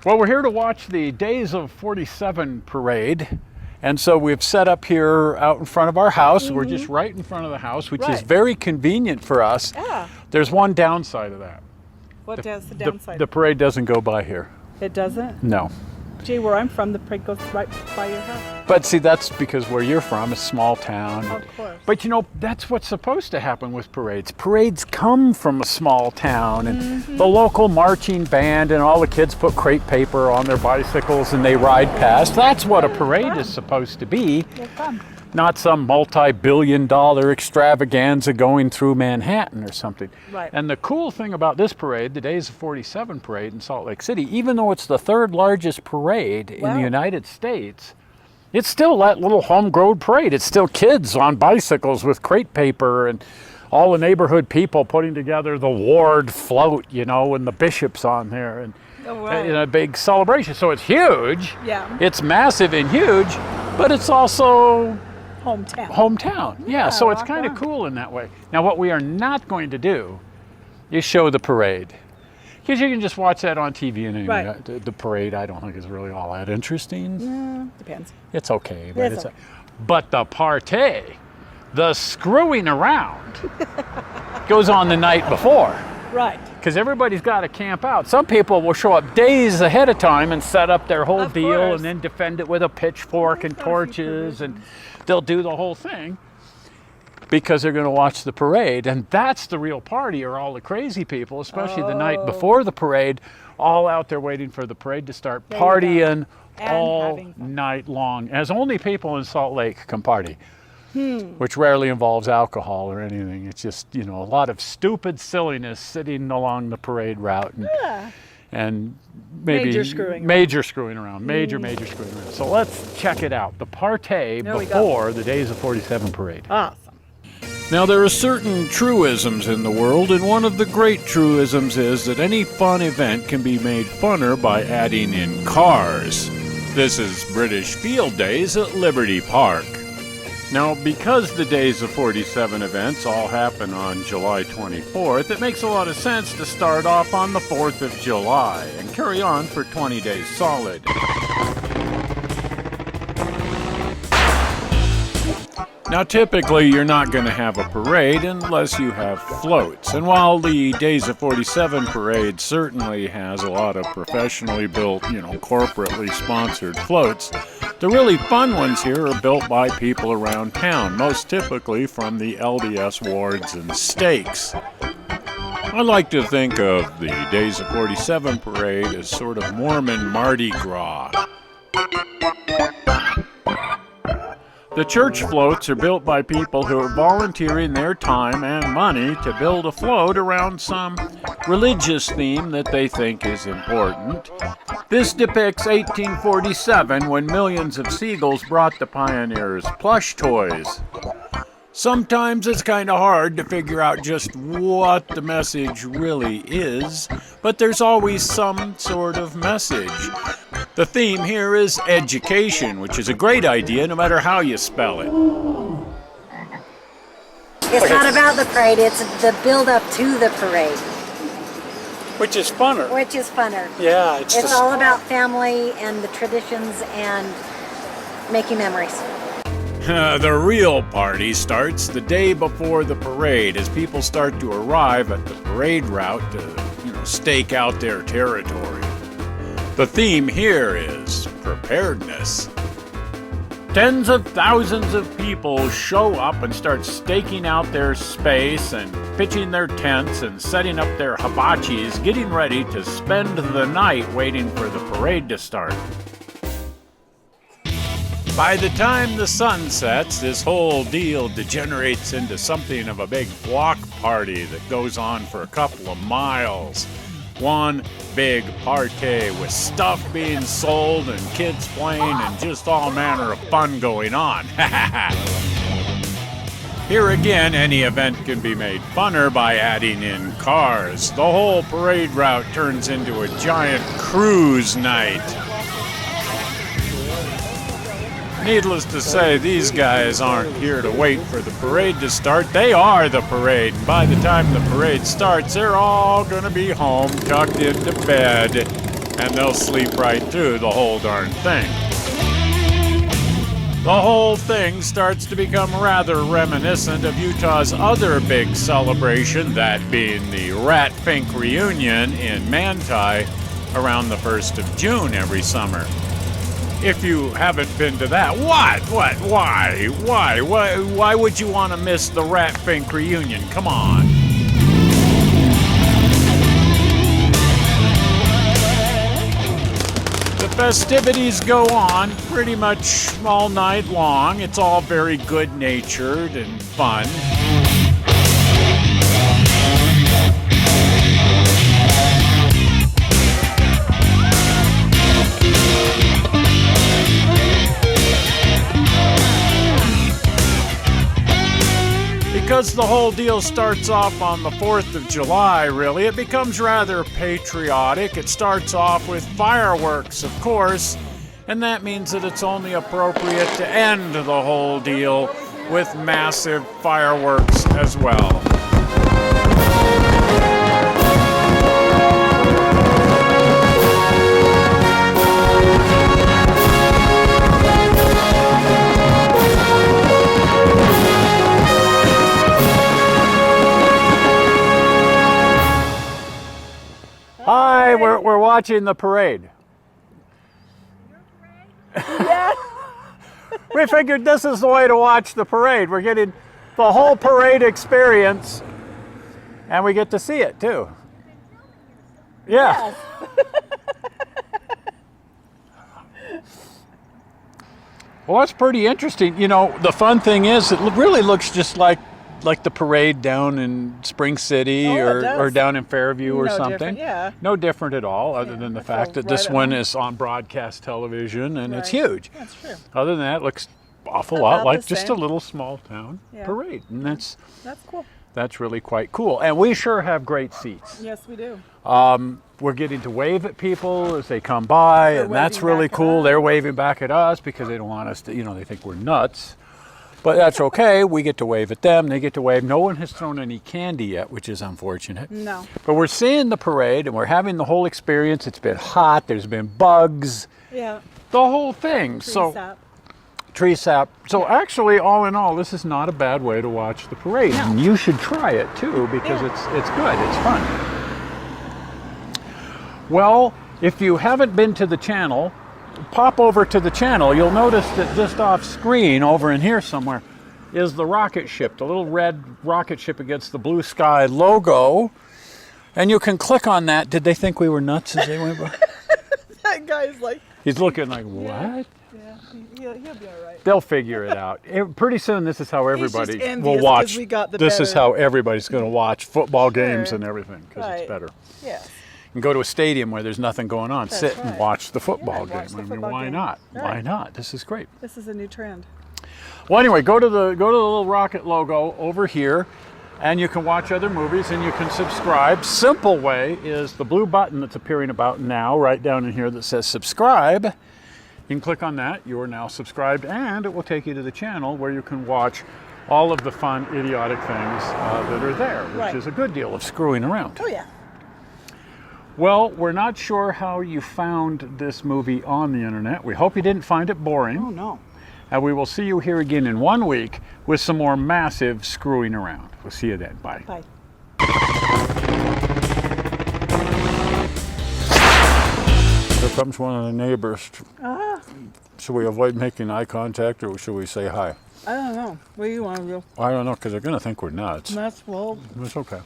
Well, we're here to watch the Days of 47 parade. And so we've set up here out in front of our house. We're just right in front of the house, which is very convenient for us. Yeah. There's one downside of that. What is the downside? The parade doesn't go by here. It doesn't? No. Gee, where I'm from, the parade goes right by your house. But see, that's because where you're from, a small town. Of course. But you know, that's what's supposed to happen with parades. Parades come from a small town, and the local marching band and all the kids put crepe paper on their bicycles and they ride past. That's what a parade is supposed to be. Not some multi-billion-dollar extravaganza going through Manhattan or something. Right. And the cool thing about this parade, the Days of 47 parade in Salt Lake City, even though it's the third largest parade in the United States, it's still that little homegrown parade. It's still kids on bicycles with crepe paper and all the neighborhood people putting together the ward float, you know, and the bishop's on there, and in a big celebration. So it's huge. Yeah. It's massive and huge, but it's also hometown. Yeah, so it's kind of cool in that way. Now, what we are not going to do is show the parade, because you can just watch that on TV, and anyway, the parade I don't think is really all that interesting. Yeah, depends. It's okay, but but the party, the screwing around, goes on the night before. Right. Because everybody's got to camp out. Some people will show up days ahead of time and set up their whole deal and then defend it with a pitchfork and torches, and they'll do the whole thing because they're going to watch the parade. And that's the real party, are all the crazy people, especially the night before the parade, all out there waiting for the parade to start, partying all night long, as only people in Salt Lake can party. Which rarely involves alcohol or anything. It's just, you know, a lot of stupid silliness sitting along the parade route, and maybe major screwing around. So let's check it out. The party before the Days of 47 parade. Awesome. Now, there are certain truisms in the world, and one of the great truisms is that any fun event can be made funner by adding in cars. This is British Field Days at Liberty Park. Now, because the Days of 47 events all happen on July 24th, it makes a lot of sense to start off on the 4th of July and carry on for 20 days solid. Now, typically, you're not going to have a parade unless you have floats. And while the Days of 47 parade certainly has a lot of professionally built, you know, corporately sponsored floats, the really fun ones here are built by people around town, most typically from the LDS wards and stakes. I like to think of the Days of 47 parade as sort of Mormon Mardi Gras. The church floats are built by people who are volunteering their time and money to build a float around some religious theme that they think is important. This depicts 1847, when millions of seagulls brought the pioneers plush toys. Sometimes it's kind of hard to figure out just what the message really is, but there's always some sort of message. The theme here is education, which is a great idea no matter how you spell it. It's not about the parade, it's the build-up to the parade. Which is funner. Which is funner. Yeah. It's all about family and the traditions and making memories. The real party starts the day before the parade as people start to arrive at the parade route to, you know, stake out their territory. The theme here is preparedness. Tens of thousands of people show up and start staking out their space and pitching their tents and setting up their hibachis, getting ready to spend the night waiting for the parade to start. By the time the sun sets, this whole deal degenerates into something of a big block party that goes on for a couple of miles. One big party with stuff being sold and kids playing and just all manner of fun going on. Here again, any event can be made funner by adding in cars. The whole parade route turns into a giant cruise night. Needless to say, these guys aren't here to wait for the parade to start. They are the parade. And by the time the parade starts, they're all going to be home, tucked into bed. and they'll sleep right through the whole darn thing. The whole thing starts to become rather reminiscent of Utah's other big celebration, that being the Rat Fink reunion in Manti around the 1st of June every summer. If you haven't been to that, why would you want to miss the Rat Fink reunion? Come on. The festivities go on pretty much all night long. It's all very good-natured and fun. Because the whole deal starts off on the 4th of July, really, it becomes rather patriotic. It starts off with fireworks, of course, and that means that it's only appropriate to end the whole deal with massive fireworks as well. Hi, we're watching the parade. Yeah. We figured this is the way to watch the parade. We're getting the whole parade experience, and we get to see it too. Yeah. Well, that's pretty interesting. You know, the fun thing is, it really looks just like the parade down in Spring City or down in Fairview or something. Different, yeah. No different at all, other than the fact that this one is on broadcast television and it's huge. That's true. Other than that, it looks awful lot like just a little small town parade, and that's cool. That's really quite cool. And we sure have great seats. Yes, we do. We're getting to wave at people as they come by, and that's really cool. They're waving back at us because they don't want us to, they think we're nuts. But that's okay. We get to wave at them. They get to wave. No one has thrown any candy yet, which is unfortunate. No. But we're seeing the parade, and we're having the whole experience. It's been hot. There's been bugs. Yeah. The whole thing. Tree sap. So actually, all in all, this is not a bad way to watch the parade. No. And you should try it, too, because it's good. It's fun. Well, if you haven't been to the channel, pop over to the channel. You'll notice that just off screen over in here somewhere is the rocket ship, the little red rocket ship against the blue sky logo, and you can click on that. Did they think we were nuts as they went by? That guy's like, he's looking like, what? Yeah, he'll be all right. They'll figure it out. Pretty soon this is how everybody will watch. This is how everybody's going to watch football games and everything, because it's better. Yes. And go to a stadium where there's nothing going on. Sit and watch the football game. Why not? Right. Why not? This is great. This is a new trend. Well, anyway, go to the little rocket logo over here, and you can watch other movies, and you can subscribe. Simple way is the blue button that's appearing about now, right down in here, that says subscribe. You can click on that. You are now subscribed, and it will take you to the channel where you can watch all of the fun, idiotic things that are there, which is a good deal of screwing around. Oh, yeah. Well, we're not sure how you found this movie on the internet. We hope you didn't find it boring. Oh, no. And we will see you here again in 1 week with some more massive screwing around. We'll see you then. Bye. Bye. Here comes one of the neighbors. Should we avoid making eye contact, or should we say hi? I don't know. What do you want to do? I don't know, because they're going to think we're nuts. Well. It's okay.